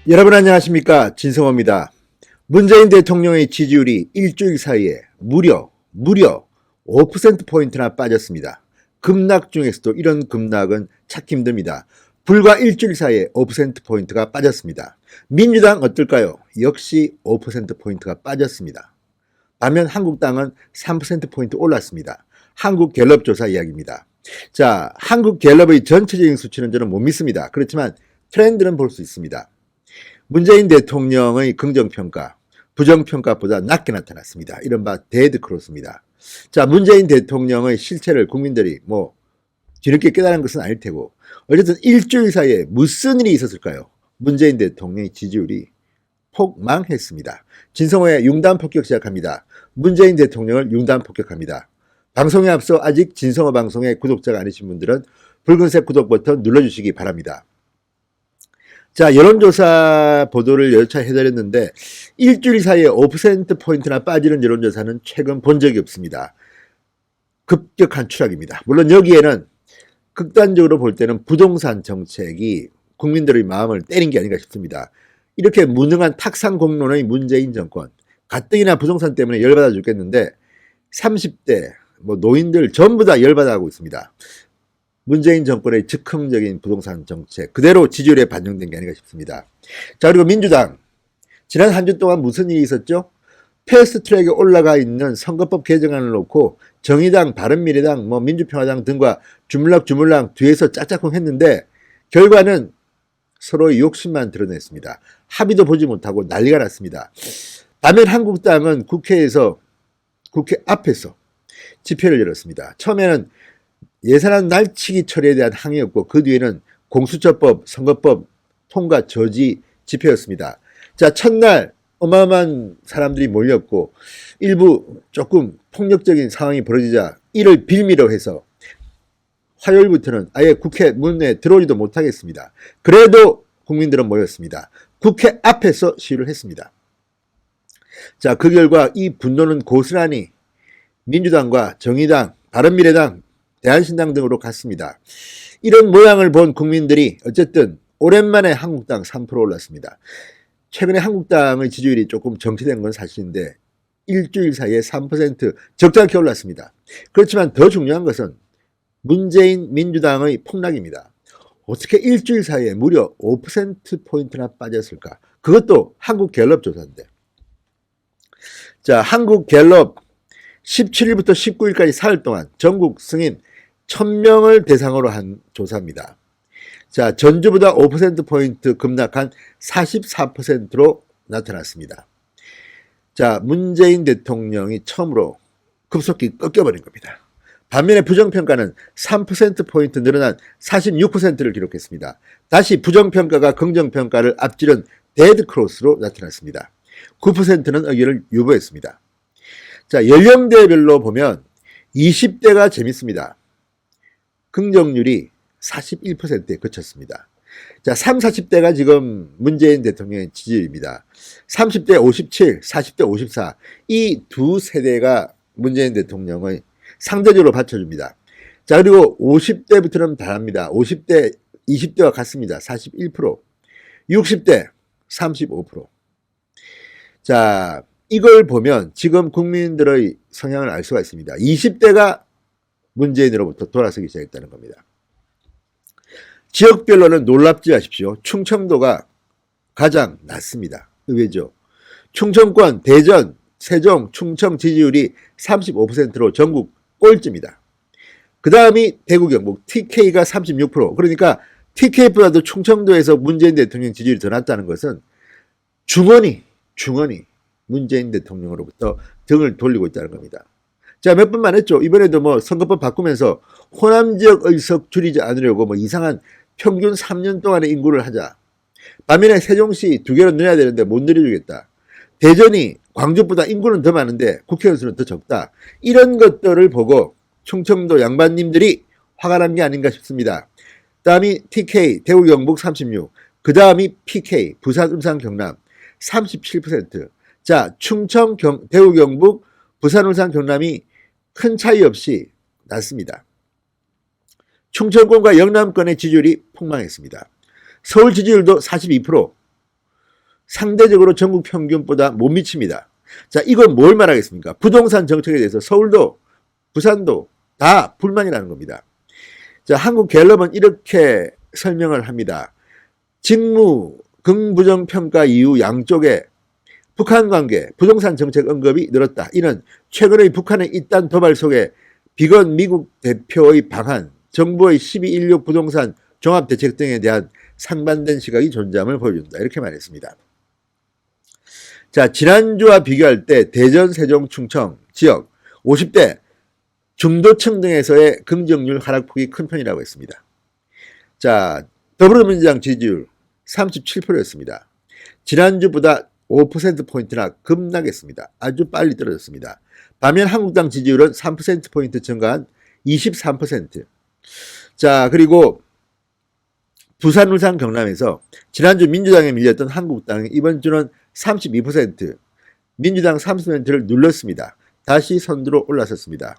여러분 안녕하십니까, 진성호입니다. 문재인 대통령의 지지율이 일주일 사이에 무려 5%포인트나 빠졌습니다. 급락 중에서도 이런 급락은 찾기 힘듭니다. 불과 일주일 사이에 5%포인트가 빠졌습니다. 민주당 어떨까요? 역시 5%포인트가 빠졌습니다. 반면 한국당은 3%포인트 올랐습니다. 한국갤럽 조사 이야기입니다. 자, 한국갤럽의 전체적인 수치는 저는 못 믿습니다. 그렇지만 트렌드는 볼 수 있습니다. 문재인 대통령의 긍정평가, 부정평가보다 낮게 나타났습니다. 이른바 데드크로스입니다. 자, 문재인 대통령의 실체를 국민들이 뒤늦게 깨달은 것은 아닐 테고, 어쨌든 일주일 사이에 무슨 일이 있었을까요? 문재인 대통령의 지지율이 폭망했습니다. 진성호의 융단 폭격 시작합니다. 문재인 대통령을 융단 폭격합니다. 방송에 앞서 아직 진성호 방송의 구독자가 아니신 분들은 붉은색 구독 버튼 눌러주시기 바랍니다. 자, 여론조사 보도를 여러 차례 해드렸는데 일주일 사이에 5%포인트나 빠지는 여론조사는 최근 본 적이 없습니다. 급격한 추락입니다. 물론 여기에는 극단적으로 볼 때는 부동산 정책이 국민들의 마음을 때린 게 아닌가 싶습니다. 이렇게 무능한 탁상공론의 문재인 정권, 가뜩이나 부동산 때문에 열받아 죽겠는데 30대 노인들 전부 다 열받아하고 있습니다. 문재인 정권의 즉흥적인 부동산 정책 그대로 지지율에 반영된 게 아닌가 싶습니다. 자, 그리고 민주당 지난 한 주 동안 무슨 일이 있었죠? 패스트트랙에 올라가 있는 선거법 개정안을 놓고 정의당, 바른미래당, 민주평화당 등과 주물럭주물럭 뒤에서 짝짝꿍 했는데 결과는 서로의 욕심만 드러냈습니다. 합의도 보지 못하고 난리가 났습니다. 반면 한국당은 국회 앞에서 집회를 열었습니다. 처음에는 예산안 날치기 처리에 대한 항의였고 그 뒤에는 공수처법, 선거법 통과 저지 집회였습니다. 자, 첫날 어마어마한 사람들이 몰렸고 일부 조금 폭력적인 상황이 벌어지자 이를 빌미로 해서 화요일부터는 아예 국회 문에 들어오지도 못하겠습니다. 그래도 국민들은 모였습니다. 국회 앞에서 시위를 했습니다. 자, 그 결과 이 분노는 고스란히 민주당과 정의당, 바른미래당, 대한신당 등으로 갔습니다. 이런 모양을 본 국민들이 어쨌든 오랜만에 한국당 3% 올랐습니다. 최근에 한국당의 지지율이 조금 정체된 건 사실인데 일주일 사이에 3% 적잖게 올랐습니다. 그렇지만 더 중요한 것은 문재인 민주당의 폭락입니다. 어떻게 일주일 사이에 무려 5%포인트나 빠졌을까? 그것도 한국갤럽 조사인데. 자, 한국갤럽 17일부터 19일까지 사흘 동안 전국 승인 1000명을 대상으로 한 조사입니다. 자, 전주보다 5%포인트 급락한 44%로 나타났습니다. 자, 문재인 대통령이 처음으로 급속히 꺾여버린 겁니다. 반면에 부정평가는 3%포인트 늘어난 46%를 기록했습니다. 다시 부정평가가 긍정평가를 앞지른 데드크로스로 나타났습니다. 9%는 의견을 유보했습니다. 자, 연령대별로 보면 20대가 재밌습니다. 긍정률이 41%에 그쳤습니다. 자, 30, 40대가 지금 문재인 대통령의 지지율입니다. 30대 57, 40대 54. 이 두 세대가 문재인 대통령의 상대적으로 받쳐줍니다. 자, 그리고 50대부터는 다릅니다. 50대, 20대와 같습니다. 41%. 60대 35%. 자, 이걸 보면 지금 국민들의 성향을 알 수가 있습니다. 20대가 문재인으로부터 돌아서기 시작했다는 겁니다. 지역별로는 놀랍지 마십시오. 충청도가 가장 낮습니다. 의외죠. 충청권, 대전, 세종, 충청 지지율이 35%로 전국 꼴찌입니다. 그 다음이 대구, 경북, TK가 36%. 그러니까 TK보다도 충청도에서 문재인 대통령 지지율이 더 낮다는 것은 중원이 문재인 대통령으로부터 등을 돌리고 있다는 겁니다. 자, 몇 번만 했죠. 이번에도 선거법 바꾸면서 호남 지역 의석 줄이지 않으려고 이상한 평균 3년 동안의 인구를 하자. 반면에 세종시 2개로 늘려야 되는데 못 늘려주겠다. 대전이 광주보다 인구는 더 많은데 국회의원 수는 더 적다. 이런 것들을 보고 충청도 양반님들이 화가 난 게 아닌가 싶습니다. 다음이 TK, 대구, 경북 36. 그 다음이 PK, 부산, 울산, 경남 37%. 자, 충청, 대구, 경북, 부산, 울산, 경남이 큰 차이 없이 낮습니다. 충청권과 영남권의 지지율이 폭망했습니다. 서울 지지율도 42%, 상대적으로 전국 평균보다 못 미칩니다. 자, 이건 뭘 말하겠습니까? 부동산 정책에 대해서 서울도 부산도 다 불만이라는 겁니다. 자, 한국갤럽은 이렇게 설명을 합니다. 직무, 긍부정평가 이후 양쪽에 북한 관계, 부동산 정책 언급이 늘었다. 이는 최근의 북한의 잇단 도발 속에 비건 미국 대표의 방한, 정부의 12.16 부동산 종합대책 등에 대한 상반된 시각이 존재함을 보여준다. 이렇게 말했습니다. 자, 지난주와 비교할 때 대전, 세종, 충청 지역 50대 중도층 등에서의 긍정률 하락폭이 큰 편이라고 했습니다. 자, 더불어민주당 지지율 37%였습니다. 지난주보다 5%포인트나 급락했습니다. 아주 빨리 떨어졌습니다. 반면 한국당 지지율은 3%포인트 증가한 23%. 자, 그리고 부산, 울산, 경남에서 지난주 민주당에 밀렸던 한국당이 이번 주는 32%, 민주당 30%를 눌렀습니다. 다시 선두로 올라섰습니다.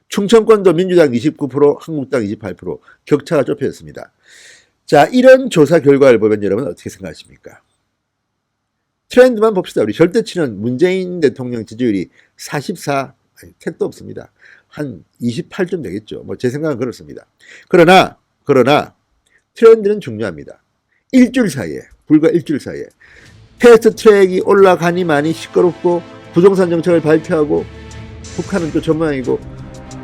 충청권도 민주당 29%, 한국당 28%, 격차가 좁혀졌습니다. 자, 이런 조사 결과를 보면 여러분 어떻게 생각하십니까? 트렌드만 봅시다. 우리 절대치는 문재인 대통령 지지율이 44, 택도 없습니다. 한 28쯤 되겠죠. 뭐 제 생각은 그렇습니다. 그러나 트렌드는 중요합니다. 일주일 사이에, 불과 일주일 사이에 패스트 트랙이 올라가니만이 시끄럽고 부동산 정책을 발표하고 북한은 또 저 모양이고,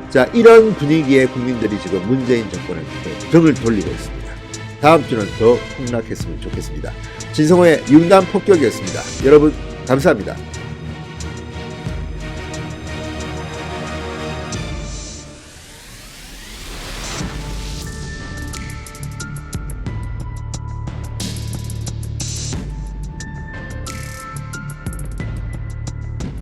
자, 이런 분위기에 국민들이 지금 문재인 정권을 등을 돌리고 있습니다. 다음 주는 더 폭락했으면 좋겠습니다. 진성호의 융단 폭격이었습니다. 여러분 감사합니다.